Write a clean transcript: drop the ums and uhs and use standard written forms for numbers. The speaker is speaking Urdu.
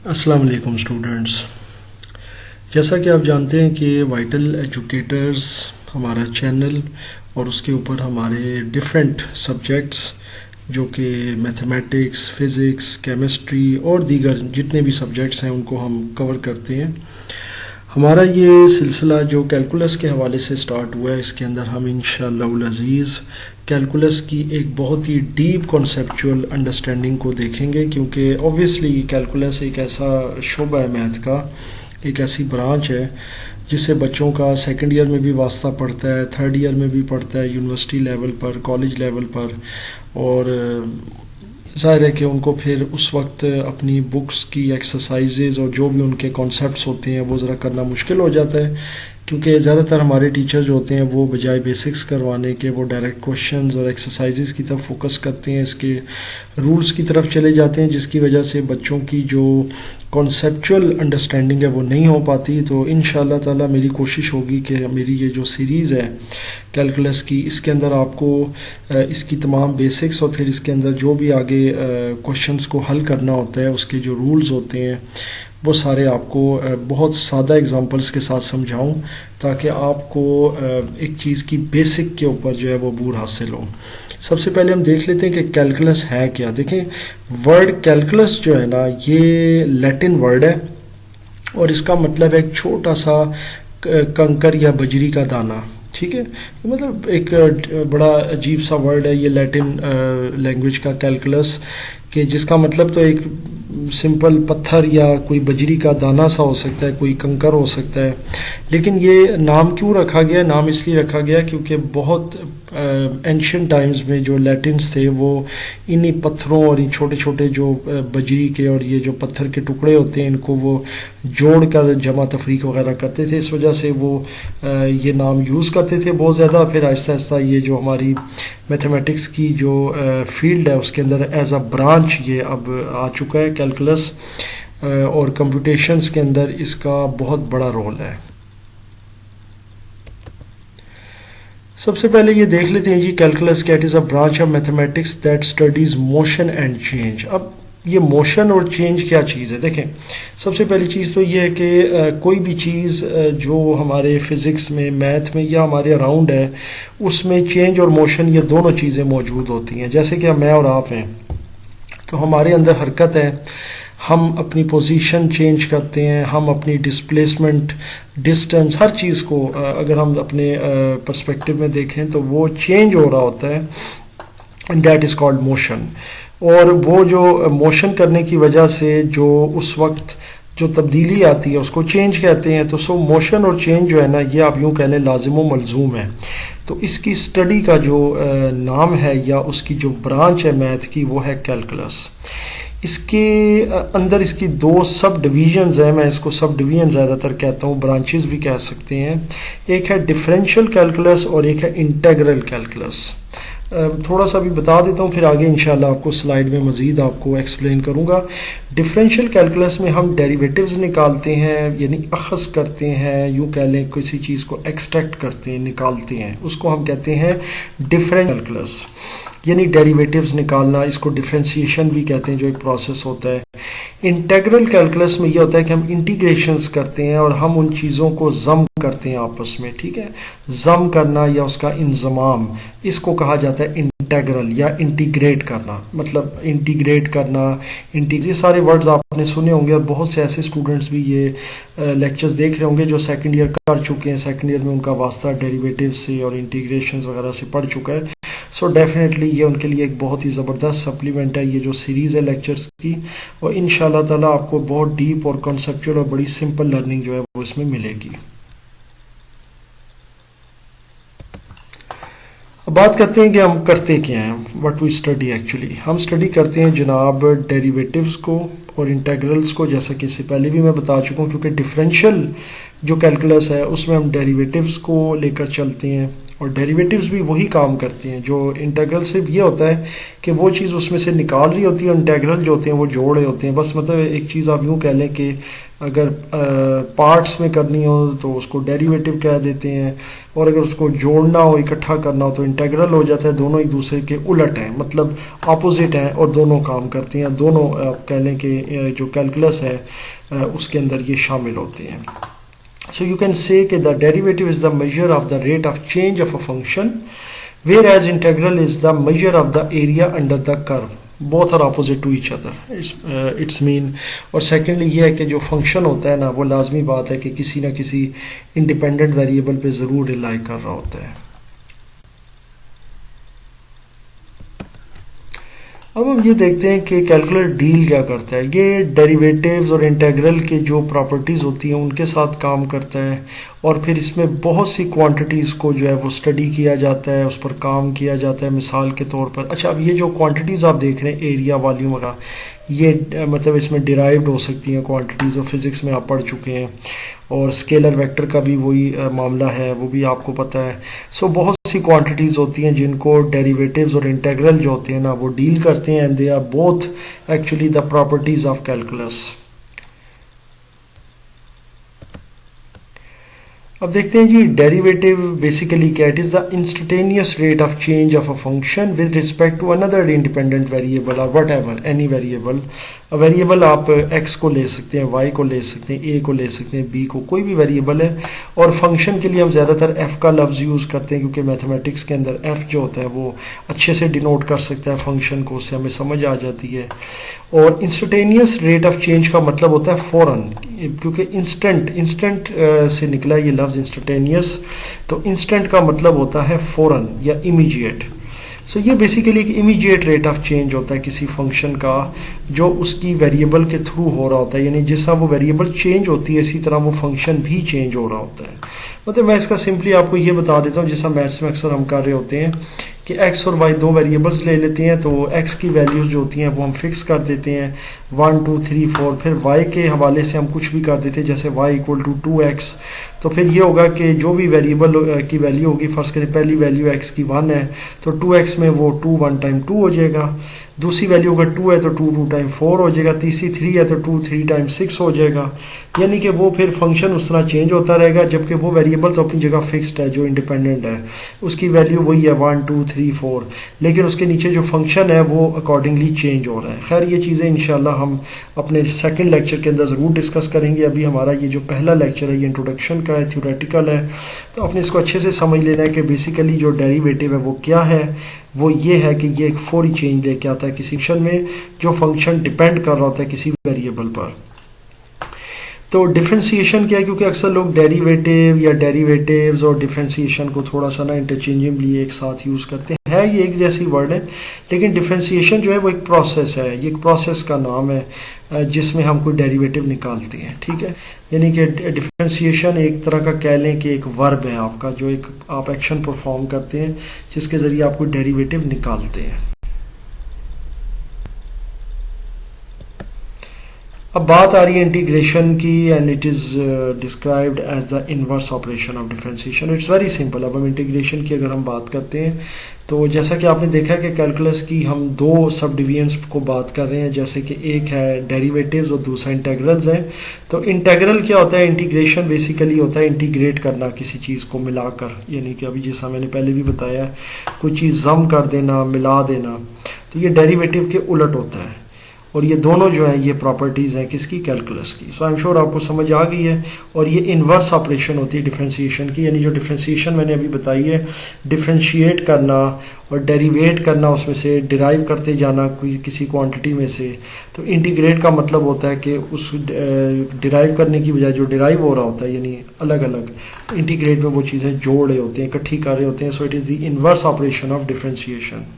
السلام علیکم اسٹوڈنٹس، جیسا کہ آپ جانتے ہیں کہ وائٹل ایجوکیٹرز ہمارا چینل اور اس کے اوپر ہمارے ڈفرینٹ سبجیکٹس جو کہ میتھمیٹکس، فزکس، کیمسٹری اور دیگر جتنے بھی سبجیکٹس ہیں ان کو ہم کور کرتے ہیں۔ ہمارا یہ سلسلہ جو کیلکولس کے حوالے سے سٹارٹ ہوا ہے، اس کے اندر ہم انشاءاللہ العزیز کیلکولس کی ایک بہت ہی ڈیپ کنسیپچول انڈرسٹینڈنگ کو دیکھیں گے، کیونکہ اوبویسلی کیلکولس ایک ایسا شعبہ ہے میتھ کا، ایک ایسی برانچ ہے جس سے بچوں کا سیکنڈ ایئر میں بھی واسطہ پڑتا ہے، تھرڈ ایئر میں بھی پڑتا ہے، یونیورسٹی لیول پر، کالج لیول پر، اور ظاہر ہے کہ ان کو پھر اس وقت اپنی بکس کی ایکسرسائزز اور جو بھی ان کے کانسیپٹس ہوتے ہیں وہ ذرا کرنا مشکل ہو جاتا ہے، کیونکہ زیادہ تر ہمارے ٹیچر جو ہوتے ہیں وہ بجائے بیسکس کروانے کے وہ ڈائریکٹ کوشچنز اور ایکسرسائزز کی طرف فوکس کرتے ہیں، اس کے رولز کی طرف چلے جاتے ہیں، جس کی وجہ سے بچوں کی جو کانسیپچول انڈرسٹینڈنگ ہے وہ نہیں ہو پاتی۔ تو انشاءاللہ تعالی میری کوشش ہوگی کہ میری یہ جو سیریز ہے کیلکولس کی، اس کے اندر آپ کو اس کی تمام بیسکس اور پھر اس کے اندر جو بھی آگے کوشچنس کو حل کرنا ہوتا ہے اس کے جو رولز ہوتے ہیں وہ سارے آپ کو بہت سادہ اگزامپلس کے ساتھ سمجھاؤں، تاکہ آپ کو ایک چیز کی بیسک کے اوپر جو ہے وہ عبور حاصل ہو۔ سب سے پہلے ہم دیکھ لیتے ہیں کہ کیلکولس ہے کیا۔ دیکھیں، ورڈ کیلکولس جو ہے نا یہ لیٹن ورڈ ہے، اور اس کا مطلب ہے ایک چھوٹا سا کنکر یا بجری کا دانہ، ٹھیک ہے۔ مطلب ایک بڑا عجیب سا ورڈ ہے یہ لیٹن لینگویج کا کیلکولس، کہ جس کا مطلب تو ایک سمپل پتھر یا کوئی بجری کا دانہ سا ہو سکتا ہے، کوئی کنکر ہو سکتا ہے، لیکن یہ نام کیوں رکھا گیا؟ نام اس لیے رکھا گیا کیونکہ بہت اینشینٹ ٹائمز میں جو لیٹنس تھے وہ انہی پتھروں اور ان چھوٹے چھوٹے جو بجری کے اور یہ جو پتھر کے ٹکڑے ہوتے ہیں ان کو وہ جوڑ کر جمع تفریق وغیرہ کرتے تھے، اس وجہ سے وہ یہ نام یوز کرتے تھے بہت زیادہ۔ پھر آہستہ آہستہ یہ جو ہماری میتھمیٹکس کی جو فیلڈ ہے اس کے اندر ایز اے برانچ یہ اب آ چکا ہے کیلکولس، اور کمپیوٹیشنز کے اندر اس کا بہت بڑا رول ہے۔ سب سے پہلے یہ دیکھ لیتے ہیں جی کیلکولس کیا، it is a branch of mathematics that studies motion and change. اب یہ موشن اور چینج کیا چیز ہے؟ دیکھیں، سب سے پہلی چیز تو یہ ہے کہ کوئی بھی چیز جو ہمارے فزکس میں، میتھ میں یا ہمارے اراؤنڈ ہے، اس میں چینج اور موشن یہ دونوں چیزیں موجود ہوتی ہیں۔ جیسے کہ میں اور آپ ہیں تو ہمارے اندر حرکت ہے، ہم اپنی پوزیشن چینج کرتے ہیں، ہم اپنی ڈسپلیسمنٹ، ڈسٹنس، ہر چیز کو اگر ہم اپنے پرسپیکٹو میں دیکھیں تو وہ چینج ہو رہا ہوتا ہے، and that is called motion. اور وہ جو موشن کرنے کی وجہ سے جو اس وقت جو تبدیلی آتی ہے اس کو چینج کہتے ہیں۔ تو سو موشن اور چینج جو ہے نا یہ آپ یوں کہہ لیں لازم و ملزوم ہے۔ تو اس کی اسٹڈی کا جو نام ہے یا اس کی جو برانچ ہے میتھ کی وہ ہے کیلکولس۔ اس کے اندر اس کی دو سب ڈویژنز ہیں، میں اس کو سب ڈویژن زیادہ تر کہتا ہوں، برانچز بھی کہہ سکتے ہیں۔ ایک ہے ڈفرینشیل کیلکولس اور ایک ہے انٹیگرل کیلکولس۔ تھوڑا سا بھی بتا دیتا ہوں، پھر آگے انشاءاللہ آپ کو سلائیڈ میں مزید آپ کو ایکسپلین کروں گا۔ ڈفرینشیل کیلکولس میں ہم ڈیریویٹیوز نکالتے ہیں، یعنی اخذ کرتے ہیں، یوں کہہ لیں کسی چیز کو ایکسٹریکٹ کرتے ہیں، نکالتے ہیں، اس کو ہم کہتے ہیں ڈفرینشیل کیلکولس، یعنی ڈیریویٹیوز نکالنا، اس کو ڈفرینسیشن بھی کہتے ہیں جو ایک پروسیس ہوتا ہے۔ انٹیگرل کیلکولس میں یہ ہوتا ہے کہ ہم انٹیگریشنز کرتے ہیں اور ہم ان چیزوں کو ضم کرتے ہیں آپس میں، ٹھیک ہے۔ ضم کرنا یا اس کا انضمام، اس کو کہا جاتا ہے انٹیگرل یا انٹیگریٹ کرنا، مطلب انٹیگریٹ کرنا، یہ سارے ورڈز آپ نے سنے ہوں گے، اور بہت سے ایسے اسٹوڈنٹس بھی یہ لیکچرز دیکھ رہے ہوں گے جو سیکنڈ ایئر کر چکے ہیں، سیکنڈ ایئر میں ان کا واسطہ ڈیریویٹیو سے اور انٹیگریشنز وغیرہ سے پڑ چکا ہے۔ سو ڈیفینیٹلی یہ ان کے لیے ایک بہت ہی زبردست سپلیمنٹ ہے یہ جو سیریز ہے لیکچرز کی، اور انشاءاللہ تعالیٰ آپ کو بہت ڈیپ اور کنسیپچول اور بڑی سمپل لرننگ جو ہے وہ اس میں ملے گی۔ اب بات کرتے ہیں کہ ہم کرتے کیا ہیں، وٹ وی اسٹڈی ایکچولی۔ ہم اسٹڈی کرتے ہیں جناب ڈیریویٹیوز کو اور انٹیگرلس کو، جیسا کہ اس سے پہلے بھی میں بتا چکا ہوں، کیونکہ ڈفرینشیل جو کیلکولس ہے اس میں ہم ڈیریویٹیوز کو لے کر چلتے ہیں، اور ڈیریویٹیوز بھی وہی کام کرتے ہیں. جو انٹیگرل صرف یہ ہوتا ہے کہ وہ چیز اس میں سے نکال رہی ہوتی ہے، اور انٹیگرل جو ہوتے ہیں وہ جوڑ رہے ہوتے ہیں. بس مطلب ایک چیز آپ یوں کہہ لیں کہ اگر پارٹس میں کرنی ہو تو اس کو ڈیریویٹیو کہہ دیتے ہیں، اور اگر اس کو جوڑنا ہو، اکٹھا کرنا ہو تو انٹیگرل ہو جاتا ہے. دونوں ایک دوسرے کے الٹ ہیں، مطلب اپوزٹ ہیں، اور دونوں کام کرتے ہیں. دونوں آپ کہہ لیں کہ جو کیلکولس ہے اس کے اندر یہ شامل ہوتے ہیں. So you can say that the derivative is the measure of the rate of change of a function, whereas integral is the measure of the area under the curve. Both are opposite to each other. It's mean. اور secondly یہ ہے کہ جو فنکشن ہوتا ہے نا، وہ لازمی بات ہے کہ کسی نہ کسی انڈیپینڈنٹ ویریبل پہ ضرور ریلائی کر رہا ہوتا ہے. اب ہم یہ دیکھتے ہیں کہ کیلکولر ڈیل کیا کرتا ہے. یہ ڈیریویٹیوز اور انٹیگرل کے جو پراپرٹیز ہوتی ہیں ان کے ساتھ کام کرتا ہے، اور پھر اس میں بہت سی کوانٹیٹیز کو جو ہے وہ اسٹڈی کیا جاتا ہے، اس پر کام کیا جاتا ہے. مثال کے طور پر اچھا، اب یہ جو کوانٹیٹیز آپ دیکھ رہے ہیں، ایریا، والیوم وغیرہ، یہ مطلب اس میں ڈیرائیوڈ ہو سکتی ہیں کوانٹیٹیز، اور فزکس میں آپ پڑھ چکے ہیں. اور اسکیلر ویکٹر کا بھی وہی معاملہ ہے، وہ بھی آپ کو پتہ ہے. سو بہت سی کوانٹیٹیز ہوتی ہیں جن کو ڈیریویٹیوز اور انٹیگرل جو ہوتے ہیں نا وہ ڈیل کرتے ہیں، and they are both actually the properties of calculus. اب دیکھتے ہیں جی ڈیریویٹیو بیسیکلی کیا، it is the instantaneous rate of change of a function with respect to اندر انڈیپینڈنٹ ویریبل اور whatever any variable. Variable آپ ایکس کو لے سکتے ہیں، وائی کو لے سکتے ہیں، اے کو لے سکتے ہیں، بی کو، کوئی بھی ویریبل ہے. اور فنکشن کے لیے ہم زیادہ تر ایف کا لفظ یوز کرتے ہیں، کیونکہ میتھمیٹکس کے اندر ایف جو ہوتا ہے وہ اچھے سے ڈینوٹ کر سکتا ہے فنکشن کو، اس سے ہمیں سمجھ آ جاتی ہے. اور انسٹنٹینیوس ریٹ آف چینج کا مطلب ہوتا ہے فوراً، کیونکہ انسٹنٹ سے نکلا یہ لفظ انسٹنٹینیوس، تو انسٹنٹ کا مطلب ہوتا ہے فوراً یا امیجیٹ. سو یہ بیسیکلی ایک امیجیٹ ریٹ آف چینج ہوتا ہے کسی فنکشن کا، جو اس کی ویریبل کے تھرو ہو رہا ہوتا ہے. یعنی جس طرح وہ ویریبل چینج ہوتی ہے اسی طرح وہ فنکشن بھی چینج ہو رہا ہوتا ہے. مطلب میں اس کا سمپلی آپ کو یہ بتا دیتا ہوں، جیسا میتھس میں اکثر ہم کر رہے ہوتے ہیں کہ ایکس اور وائی دو ویریبلس لے لیتے ہیں، تو ایکس کی ویلیوز جو ہوتی ہیں وہ ہم فکس کر دیتے ہیں 1 2 3 4. پھر وائی کے حوالے سے ہم کچھ بھی کر دیتے ہیں، جیسے وائی اکول ٹو 2x. تو پھر یہ ہوگا کہ جو بھی ویریبل کی ویلیو ہوگی، فرض کریں پہلی ویلیو ایکس کی 1 ہے تو 2x میں وہ 2 1 ٹائم 2 ہو جائے گا. دوسری ویلیو اگر 2 ہے تو 2 2 ٹائم 4 ہو جائے گا. تیسری 3 ہے تو 2 3 ٹائم 6 ہو جائے گا. یعنی کہ وہ پھر فنکشن اس طرح چینج ہوتا رہے گا، جبکہ وہ ویریبل تو اپنی جگہ فکسڈ ہے، جو انڈیپینڈنٹ ہے، اس کی ویلیو وہی ہے 1 2 3 4، لیکن اس کے نیچے جو فنکشن ہے وہ اکارڈنگلی چینج ہو رہا ہے. خیر یہ چیزیں انشاءاللہ ہم اپنے سیکنڈ لیکچر کے اندر ضرور ڈسکس کریں گے. ابھی ہمارا یہ جو پہلا لیکچر ہے یہ انٹروڈکشن کا ہے، تھیوریٹیکل ہے، تو آپ نے اس کو اچھے سے سمجھ لینا ہے کہ بیسیکلی جو ڈیریویٹیو ہے وہ کیا ہے. وہ یہ ہے کہ یہ ایک فوری چینج لے کے آتا ہے کسی فنکشن میں، جو فنکشن ڈیپینڈ کر رہا ہوتا ہے کسی ویریبل پر. تو ڈفرینسیشن کیا ہے، کیونکہ اکثر لوگ ڈیریویٹیو یا ڈیریویٹیوز اور ڈفرینسیشن کو تھوڑا سا نا انٹرچینجبلی ایک ساتھ یوز کرتے ہیں. یہ ایک جیسی ورڈ ہے، لیکن ڈفرینسیشن جو ہے وہ ایک پروسیس ہے، یہ ایک پروسیس کا نام ہے جس میں ہم کوئی ڈیریویٹیو نکالتے ہیں. ٹھیک ہے، یعنی کہ ڈفرینسیشن ایک طرح کا کہہ لیں کہ ایک ورب ہے آپ کا، جو ایک آپ ایکشن پرفارم کرتے ہیں جس کے ذریعے آپ کوئی ڈیریویٹیو نکالتے ہیں. اب بات آ رہی ہے انٹیگریشن کی، and it is described as the inverse operation of differentiation. It's very simple. اب ہم انٹیگریشن کی اگر ہم بات کرتے ہیں تو جیسا کہ آپ نے دیکھا کہ کیلکولس کی ہم دو سب ڈویژنس کو بات کر رہے ہیں، جیسے کہ ایک ہے ڈیریویٹیوز اور دوسرا انٹیگرلز ہیں. تو انٹیگرل کیا ہوتا ہے؟ انٹیگریشن بیسیکلی ہوتا ہے انٹیگریٹ کرنا کسی چیز کو ملا کر، یعنی کہ ابھی جیسا میں نے پہلے بھی بتایا کوئی چیز ضم کر دینا، ملا دینا. تو یہ ڈیریویٹیو کے الٹ ہوتا ہے، اور یہ دونوں جو ہیں یہ پراپرٹیز ہیں کس کی؟ کیلکولس کی. سو آئی ایم شیور آپ کو سمجھ آ گئی ہے. اور یہ انورس آپریشن ہوتی ہے ڈفرینسیشن کی، یعنی جو ڈفرینسیشن میں نے ابھی بتائی ہے، ڈفرینشیٹ کرنا اور ڈیریویٹ کرنا، اس میں سے ڈرائیو کرتے جانا کوئی کسی کوانٹٹی میں سے. تو انٹیگریٹ کا مطلب ہوتا ہے کہ اس ڈرائیو کرنے کی بجائے جو ڈرائیو ہو رہا ہوتا ہے، یعنی الگ الگ، انٹیگریٹ میں وہ چیزیں جوڑ رہے ہوتے ہیں، اکٹھی کر رہے ہوتے ہیں. So it is the inverse operation of differentiation.